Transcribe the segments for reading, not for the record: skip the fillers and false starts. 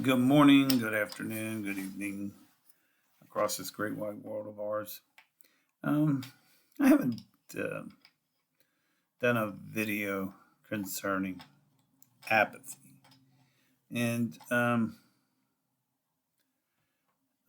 Good morning, good afternoon, good evening across this great wide world of ours. Um, I haven't uh, done a video concerning apathy. And the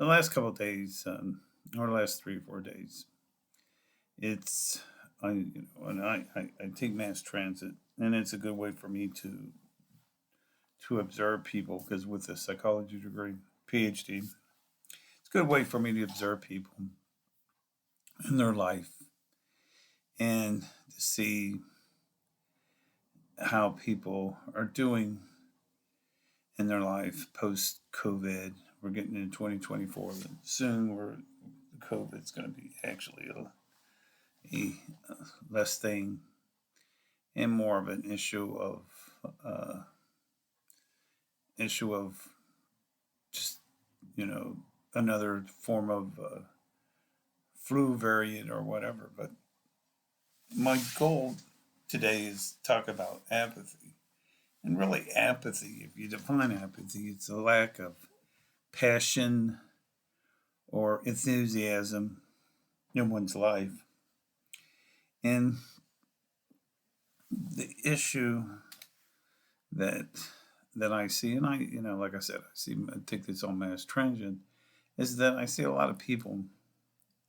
last couple of days, or the last 3 or 4 days, it's, and I take mass transit, and it's a good way for me to observe people because with a psychology degree, PhD, it's a good way for me to observe people in their life and to see how people are doing in their life post COVID. We're getting into 2024. Soon, COVID's going to be actually a less thing and more of an uh, issue of just another form of flu variant or whatever. But my goal today is to talk about apathy. And really, apathy, if you define apathy, it's a lack of passion or enthusiasm in one's life. And the issue that that I see, and like I said, I take this on mass transit, is that I see a lot of people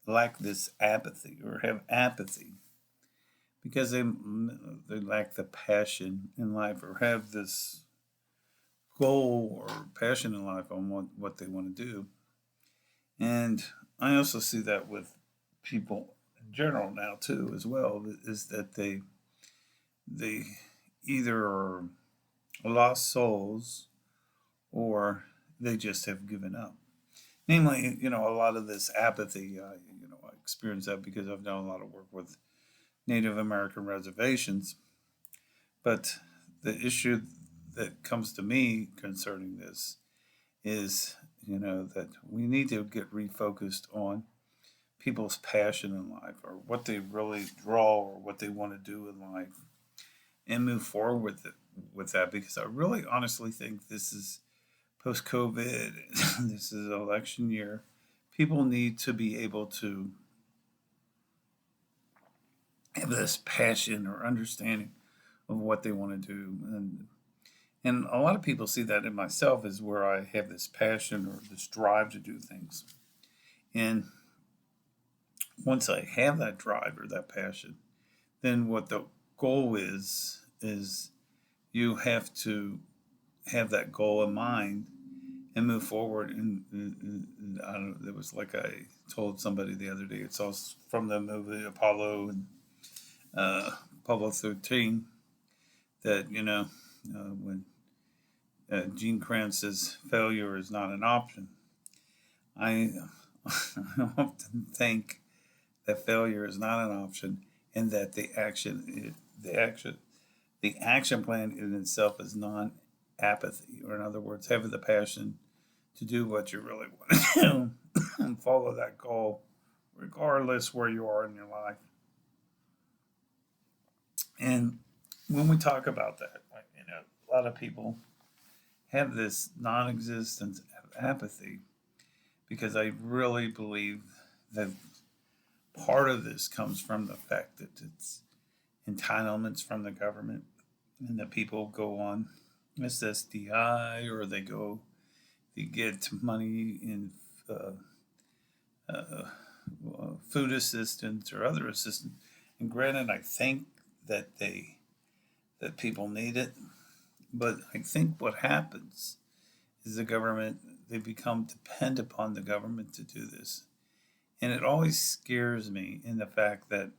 lack this apathy or have apathy because they lack the passion in life or have this goal or passion in life on what they want to do. And I also see that with people in general now too as well, is that they either are lost souls or they just have given up. Namely, a lot of this apathy, I experience that because I've done a lot of work with Native American reservations. But the issue that comes to me concerning this is, that we need to get refocused on people's passion in life or what they really draw or what they want to do in life and move forward with that because I really honestly think this is post COVID, this is election year. People need to be able to have this passion or understanding of what they want to do. And a lot of people see that in myself is where I have this passion or this drive to do things. And once I have that drive or that passion, then what the goal is you have to have that goal in mind and move forward. And I don't know, it was like I told somebody the other day. It's all from the movie Apollo and Apollo 13 that when Gene Kranz says failure is not an option. I, I often think that failure is not an option, and that the action plan in itself is non-apathy, or in other words, having the passion to do what you really want to do and follow that goal, regardless where you are in your life. And when we talk about that, like, a lot of people have this non-existence of apathy because I really believe that part of this comes from the fact that it's entitlements from the government and that people go on SSDI or they get money in uh, uh, food assistance or other assistance. And granted, I think that people need it, but I think what happens is the government they become dependent upon the government to do this, and it always scares me in the fact that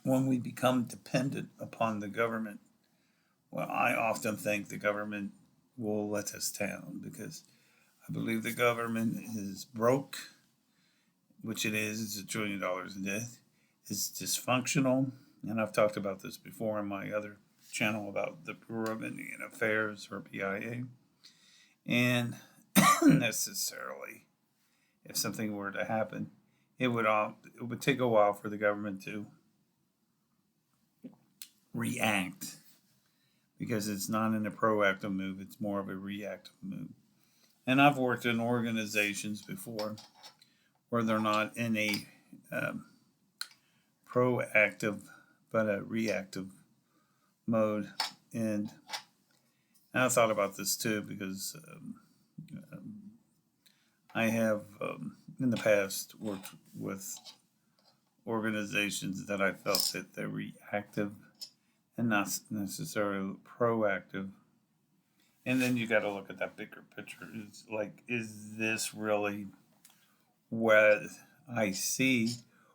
when we become dependent upon the government, well, I often think the government will let us down because I believe the government is broke, which it is. It's $1 trillion in debt. It's dysfunctional, and I've talked about this before in my other channel about the Bureau of Indian Affairs or BIA. And necessarily, if something were to happen, it would take a while for the government to react. because it's not in a proactive move, it's more of a reactive move. And I've worked in organizations before where they're not in a um, proactive but a reactive mode. And I thought about this too because I have in the past worked with organizations that I felt that they're reactive and not necessarily proactive. And then you got to look at that bigger picture. It's like, is this really what I see,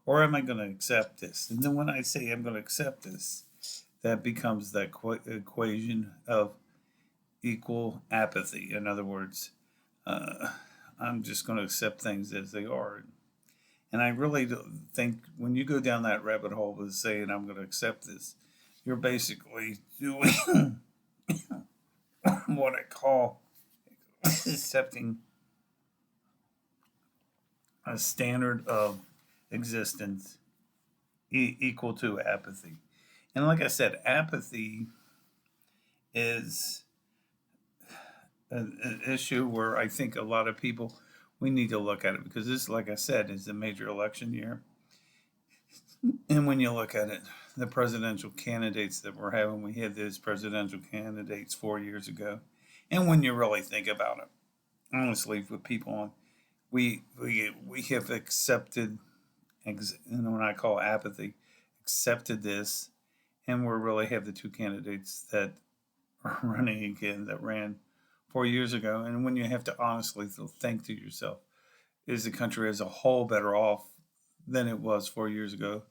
or am I going to accept this? And then when I say I'm going to accept this, that becomes that equation of equal apathy. In other words, uh, I'm just going to accept things as they are. And I really think when you go down that rabbit hole with saying I'm going to accept this, you're basically doing what I call accepting a standard of existence equal to apathy. And like I said, apathy is an issue where I think a lot of people, we need to look at it because this, like I said, is a major election year. And when you look at it, the presidential candidates that we're having, we had those presidential candidates 4 years ago. And when you really think about it, honestly, with people on, we have accepted, what I call apathy, accepted this, and we really have the two candidates that are running again that ran 4 years ago. And when you have to honestly think to yourself, is the country as a whole better off than it was 4 years ago?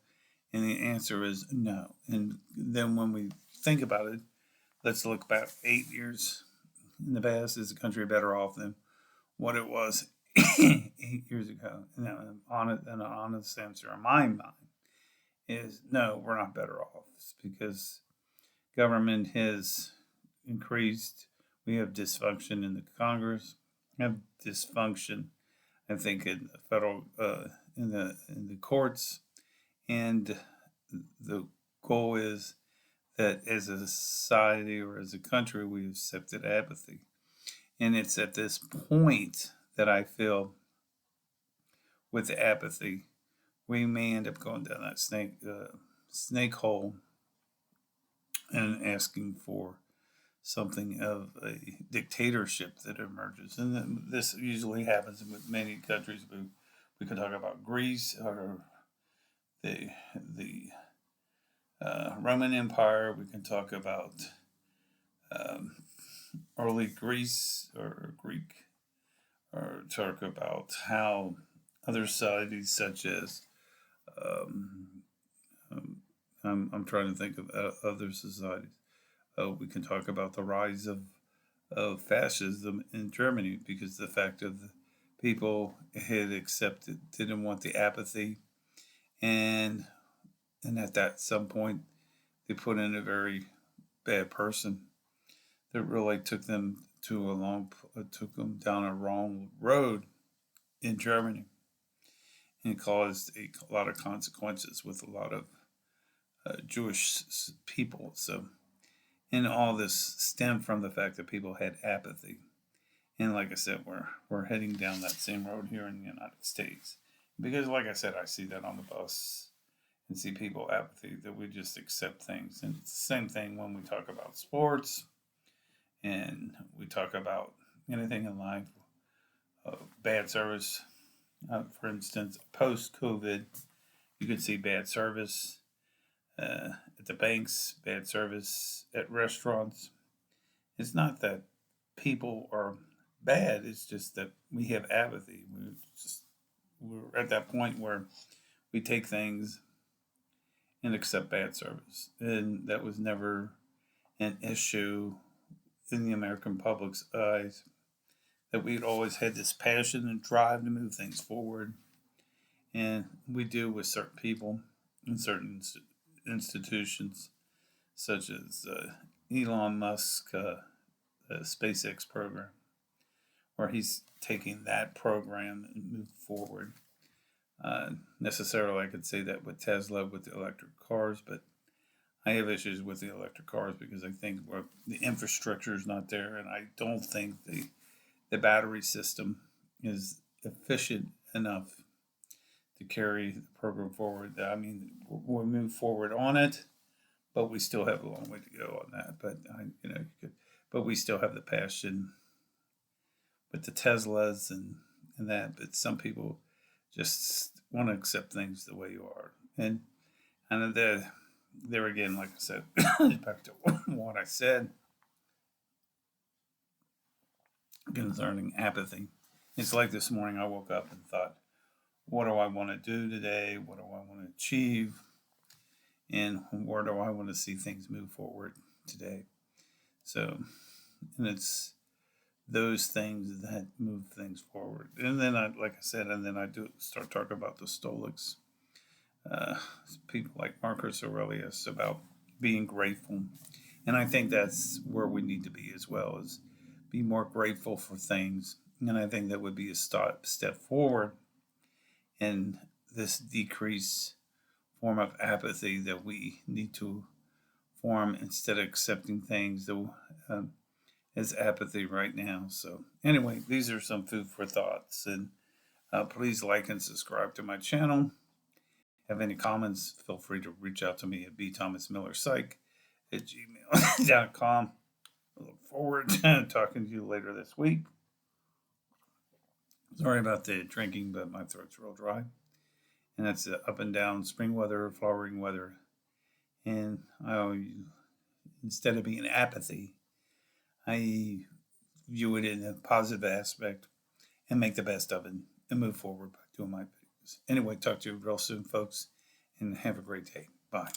And the answer is no. And then when we think about it, let's look back 8 years in the past. Is the country better off than what it was 8 years ago? And an honest answer in my mind is no, we're not better off. It's because government has increased. We have dysfunction in the Congress. We have dysfunction, I think, in the federal in the courts. And the goal is that as a society or as a country, we have accepted apathy. And it's at this point that I feel with the apathy, we may end up going down that snake hole and asking for something of a dictatorship that emerges. And then this usually happens with many countries. We could talk about Greece or the Roman Empire. We can talk about um, early Greece or Greek, or talk about how other societies such as um, I'm trying to think of other societies. We can talk about the rise of fascism in Germany because the fact of the people had accepted, didn't want the apathy, and at that some point they put in a very bad person that really took them down a wrong road in Germany and caused a lot of consequences with a lot of Jewish people. So, and all this stemmed from the fact that people had apathy. And like I said, we're heading down that same road here in the United States. Because like I said, I see that on the bus and see people apathy that we just accept things. And it's the same thing when we talk about sports and we talk about anything in life. Bad service, for instance, post COVID, you could see bad service at the banks, bad service at restaurants. It's not that people are bad, it's just that we have apathy. We're at that point where we take things and accept bad service. And that was never an issue in the American public's eyes. That we'd always had this passion and drive to move things forward. And we do with certain people and certain institutions, such as Elon Musk, SpaceX program, where he's taking that program and move forward. Necessarily, I could say that with Tesla with the electric cars, but I have issues with the electric cars because I think the infrastructure is not there, and I don't think the battery system is efficient enough to carry the program forward. I mean, we'll move forward on it, but we still have a long way to go on that. But but we still have the passion with the Teslas and that. But some people just want to accept things the way you are, and there again, like I said, back to what I said concerning apathy. It's like this morning I woke up and thought, what do I want to do today? What do I want to achieve? And where do I want to see things move forward today? So, and it's those things that move things forward. And then like I said, and then I do start talking about the Stoics, uh, people like Marcus Aurelius, about being grateful. And I think that's where we need to be as well, is be more grateful for things. And I think that would be a step forward in this decrease form of apathy that we need to form instead of accepting things that, as apathy right now. So anyway, these are some food for thoughts, and please like and subscribe to my channel. Have any comments, feel free to reach out to me at bthomasmillerpsych@gmail.com. I look forward to talking to you later this week. Sorry about the drinking, but my throat's real dry. And that's up and down spring weather, flowering weather. And instead of being apathy, I view it in a positive aspect and make the best of it and move forward by doing my videos. Anyway, talk to you real soon, folks, and have a great day. Bye.